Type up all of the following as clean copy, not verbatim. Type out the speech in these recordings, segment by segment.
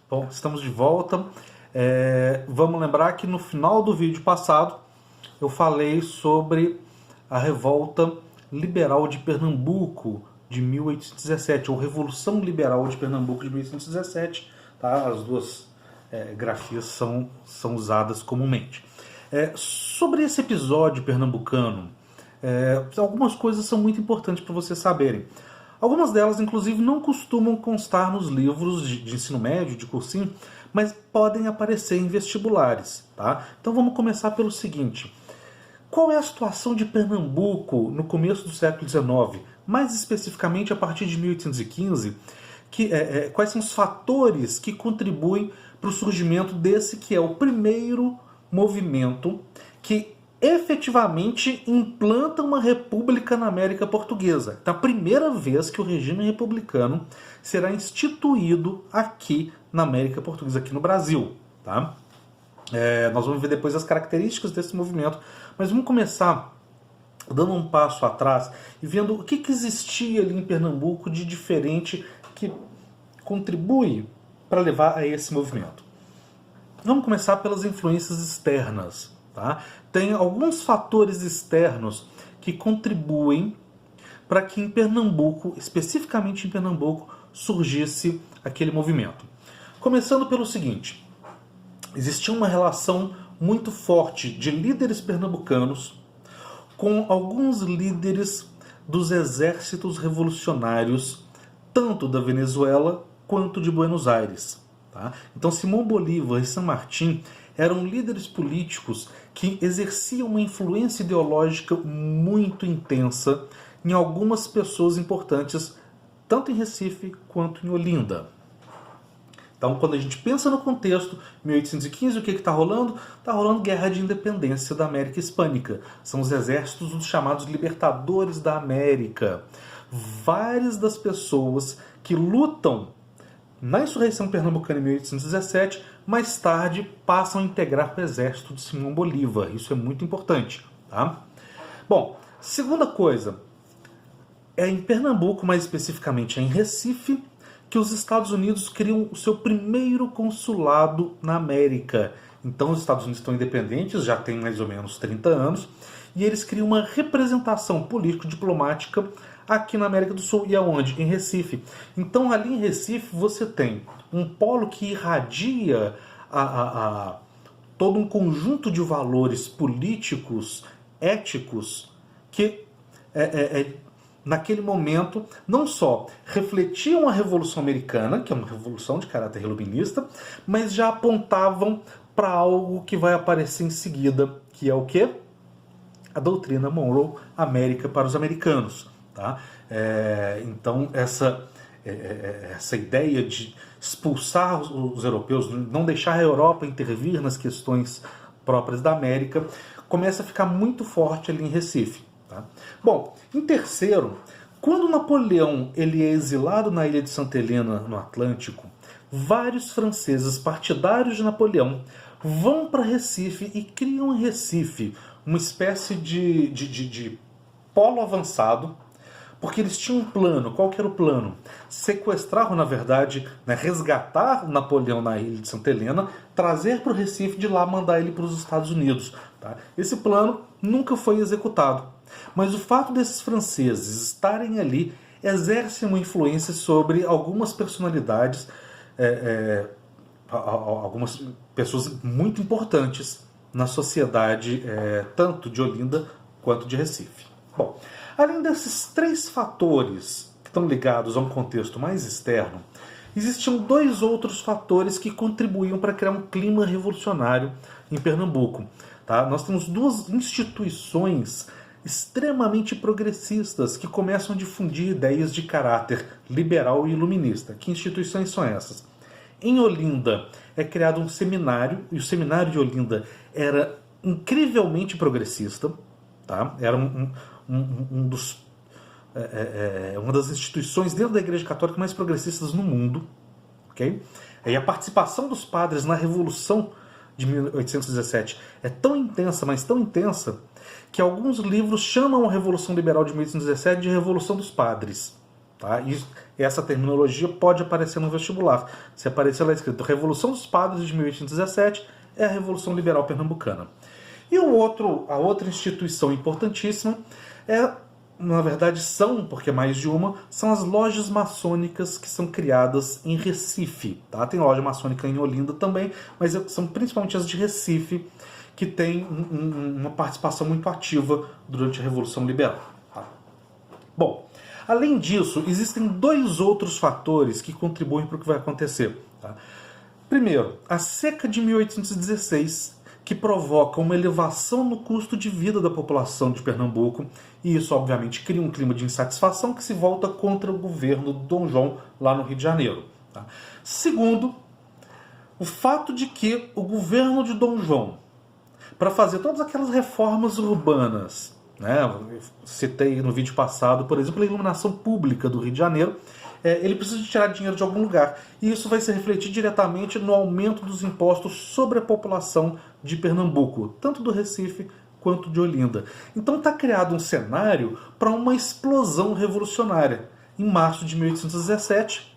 Bom, estamos de volta. Vamos lembrar que no final do vídeo passado eu falei sobre a Revolta Liberal de Pernambuco de 1817, ou Revolução Liberal de Pernambuco de 1817. Tá? As duas grafias são usadas comumente. Sobre esse episódio pernambucano, algumas coisas são muito importantes para vocês saberem. Algumas delas, inclusive, não costumam constar nos livros de ensino médio, de cursinho, mas podem aparecer em vestibulares. Tá? Então vamos começar pelo seguinte. Qual é a situação de Pernambuco no começo do século XIX? Mais especificamente a partir de 1815, quais são os fatores que contribuem para o surgimento desse que é o primeiro movimento que efetivamente implanta uma república na América Portuguesa. Então, a primeira vez que o regime republicano será instituído aqui na América Portuguesa, aqui no Brasil. Tá? Nós vamos ver depois as características desse movimento, mas vamos começar dando um passo atrás e vendo o que existia ali em Pernambuco de diferente que contribui para levar a esse movimento. Vamos começar pelas influências externas. Tá? Tem alguns fatores externos que contribuem para que em Pernambuco, especificamente em Pernambuco, surgisse aquele movimento. Começando pelo seguinte: existia uma relação muito forte de líderes pernambucanos com alguns líderes dos exércitos revolucionários, tanto da Venezuela quanto de Buenos Aires. Tá? Então Simão Bolívar e San Martín eram líderes políticos que exerciam uma influência ideológica muito intensa em algumas pessoas importantes, tanto em Recife quanto em Olinda. Então, quando a gente pensa no contexto, 1815, o que está rolando? Está rolando guerra de independência da América Hispânica. São os exércitos dos chamados libertadores da América. Várias das pessoas que lutam na insurreição pernambucana em 1817, mais tarde passam a integrar o exército de Simão Bolívar. Isso é muito importante. Tá? Bom, segunda coisa, é em Pernambuco, mais especificamente em Recife, que os Estados Unidos criam o seu primeiro consulado na América. Então os Estados Unidos estão independentes, já tem mais ou menos 30 anos, e eles criam uma representação político-diplomática aqui na América do Sul. E aonde? Em Recife. Então ali em Recife você tem um polo que irradia todo um conjunto de valores políticos, éticos, que naquele momento não só refletiam a Revolução Americana, que é uma revolução de caráter iluminista, mas já apontavam para algo que vai aparecer em seguida, que é o quê? A doutrina Monroe, América para os americanos. Tá? Então essa ideia de expulsar os europeus, não deixar a Europa intervir nas questões próprias da América, começa a ficar muito forte ali em Recife. Tá? Bom, em terceiro, quando Napoleão ele é exilado na ilha de Santa Helena, no Atlântico, vários franceses partidários de Napoleão vão para Recife e criam em Recife uma espécie de polo avançado, porque eles tinham um plano. Qual que era o plano? Sequestrar, ou na verdade, resgatar Napoleão na ilha de Santa Helena, trazer para o Recife, de lá mandar ele para os Estados Unidos. Tá? Esse plano nunca foi executado. Mas o fato desses franceses estarem ali exerce uma influência sobre algumas personalidades, algumas pessoas muito importantes na sociedade, tanto de Olinda quanto de Recife. Bom, além desses três fatores que estão ligados a um contexto mais externo, existiam dois outros fatores que contribuíam para criar um clima revolucionário em Pernambuco. Tá? Nós temos duas instituições extremamente progressistas que começam a difundir ideias de caráter liberal e iluminista. Que instituições são essas? Em Olinda é criado um seminário, e o seminário de Olinda era incrivelmente progressista. Tá? Era uma das instituições dentro da Igreja Católica mais progressistas no mundo. Okay? E a participação dos padres na Revolução de 1817 é tão intensa, mas tão intensa, que alguns livros chamam a Revolução Liberal de 1817 de Revolução dos Padres. Tá? Essa terminologia pode aparecer no vestibular. Se aparecer lá escrito Revolução dos Padres de 1817, é a Revolução Liberal Pernambucana. E a outra instituição importantíssima na verdade porque é mais de uma, são as lojas maçônicas que são criadas em Recife. Tá? Tem loja maçônica em Olinda também, mas são principalmente as de Recife, que tem uma participação muito ativa durante a Revolução Liberal. Tá? Bom, além disso, existem dois outros fatores que contribuem para o que vai acontecer. Tá? Primeiro, a seca de 1816, que provoca uma elevação no custo de vida da população de Pernambuco, e isso, obviamente, cria um clima de insatisfação que se volta contra o governo do Dom João, lá no Rio de Janeiro. Tá? Segundo, o fato de que o governo de Dom João, para fazer todas aquelas reformas urbanas, né, eu citei no vídeo passado, por exemplo, a iluminação pública do Rio de Janeiro, ele precisa de tirar dinheiro de algum lugar. E isso vai se refletir diretamente no aumento dos impostos sobre a população de Pernambuco, tanto do Recife quanto de Olinda. Então está criado um cenário para uma explosão revolucionária. Em março de 1817,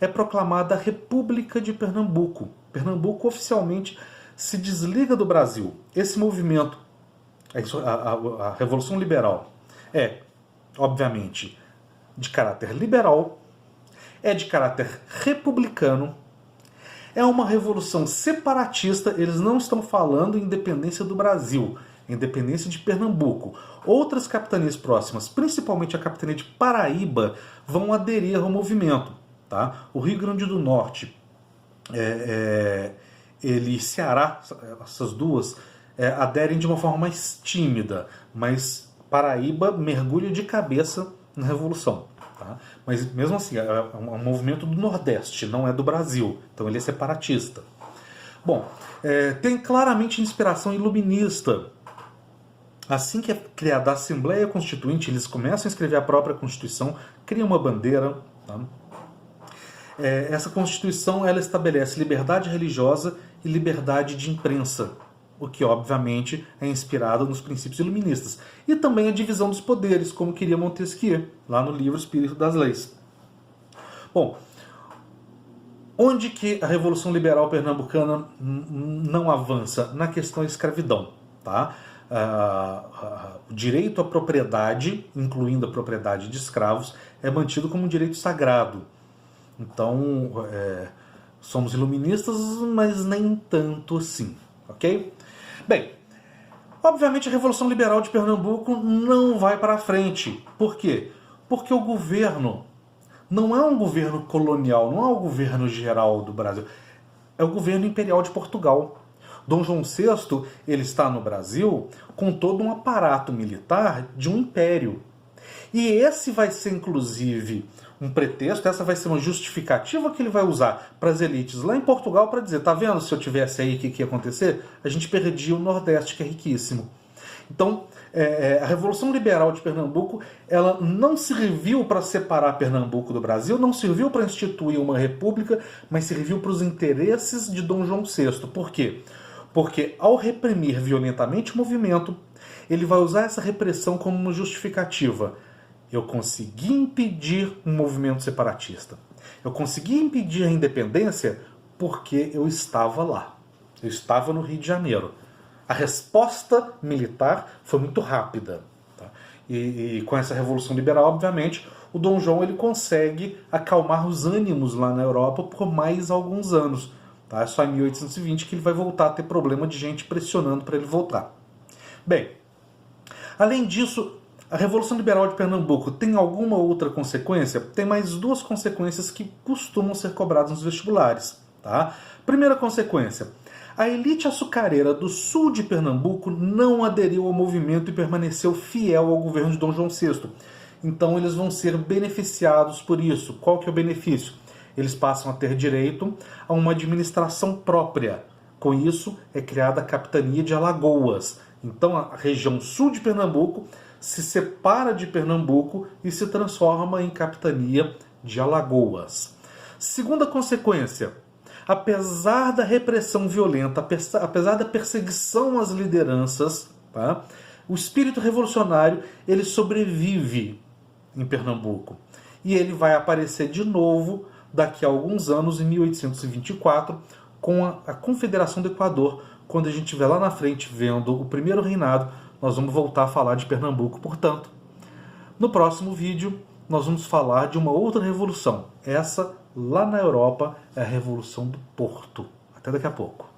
é proclamada a República de Pernambuco. Pernambuco oficialmente se desliga do Brasil. Esse movimento, a Revolução Liberal, é, obviamente, de caráter liberal, é de caráter republicano, é uma revolução separatista. Eles não estão falando em independência do Brasil, independência de Pernambuco. Outras capitanias próximas, principalmente a capitania de Paraíba, vão aderir ao movimento. Tá? O Rio Grande do Norte e Ceará, essas duas, aderem de uma forma mais tímida, mas Paraíba mergulha de cabeça na revolução. Tá? Mas mesmo assim, é um movimento do Nordeste, não é do Brasil, então ele é separatista. Bom, tem claramente inspiração iluminista. Assim que é criada a Assembleia Constituinte, eles começam a escrever a própria Constituição, criam uma bandeira. Tá? Essa Constituição ela estabelece liberdade religiosa e liberdade de imprensa, o que obviamente é inspirado nos princípios iluministas. E também a divisão dos poderes, como queria Montesquieu, lá no livro Espírito das Leis. Bom, onde que a Revolução Liberal Pernambucana não avança? Na questão da escravidão. Tá? O direito à propriedade, incluindo a propriedade de escravos, é mantido como um direito sagrado. Então, somos iluministas, mas nem tanto assim. Ok? Bem, obviamente a Revolução Liberal de Pernambuco não vai para frente. Por quê? Porque o governo não é um governo colonial, não é o governo geral do Brasil. É o governo imperial de Portugal. Dom João VI, ele está no Brasil com todo um aparato militar de um império. E esse vai ser, inclusive, um pretexto, essa vai ser uma justificativa que ele vai usar para as elites lá em Portugal para dizer, tá vendo, se eu tivesse aí, o que ia acontecer? A gente perdia o Nordeste, que é riquíssimo. Então, a Revolução Liberal de Pernambuco, ela não serviu para separar Pernambuco do Brasil, não serviu para instituir uma república, mas serviu para os interesses de Dom João VI. Por quê? Porque ao reprimir violentamente o movimento, ele vai usar essa repressão como uma justificativa. Eu consegui impedir um movimento separatista. Eu consegui impedir a independência porque eu estava lá. Eu estava no Rio de Janeiro. A resposta militar foi muito rápida. Tá? E com essa Revolução Liberal, obviamente, o Dom João ele consegue acalmar os ânimos lá na Europa por mais alguns anos. Tá? É só em 1820 que ele vai voltar a ter problema de gente pressionando para ele voltar. Bem, além disso, a Revolução Liberal de Pernambuco tem alguma outra consequência? Tem mais duas consequências que costumam ser cobradas nos vestibulares. Tá? Primeira consequência, a elite açucareira do sul de Pernambuco não aderiu ao movimento e permaneceu fiel ao governo de Dom João VI. Então eles vão ser beneficiados por isso. Qual que é o benefício? Eles passam a ter direito a uma administração própria. Com isso, é criada a capitania de Alagoas. Então a região sul de Pernambuco se separa de Pernambuco e se transforma em capitania de Alagoas. Segunda consequência, apesar da repressão violenta, apesar da perseguição às lideranças, tá? O espírito revolucionário ele sobrevive em Pernambuco. e ele vai aparecer de novo daqui a alguns anos, em 1824, com a Confederação do Equador. Quando a gente estiver lá na frente vendo o primeiro reinado, nós vamos voltar a falar de Pernambuco. Portanto, no próximo vídeo, nós vamos falar de uma outra revolução. Essa, lá na Europa, é a Revolução do Porto. Até daqui a pouco.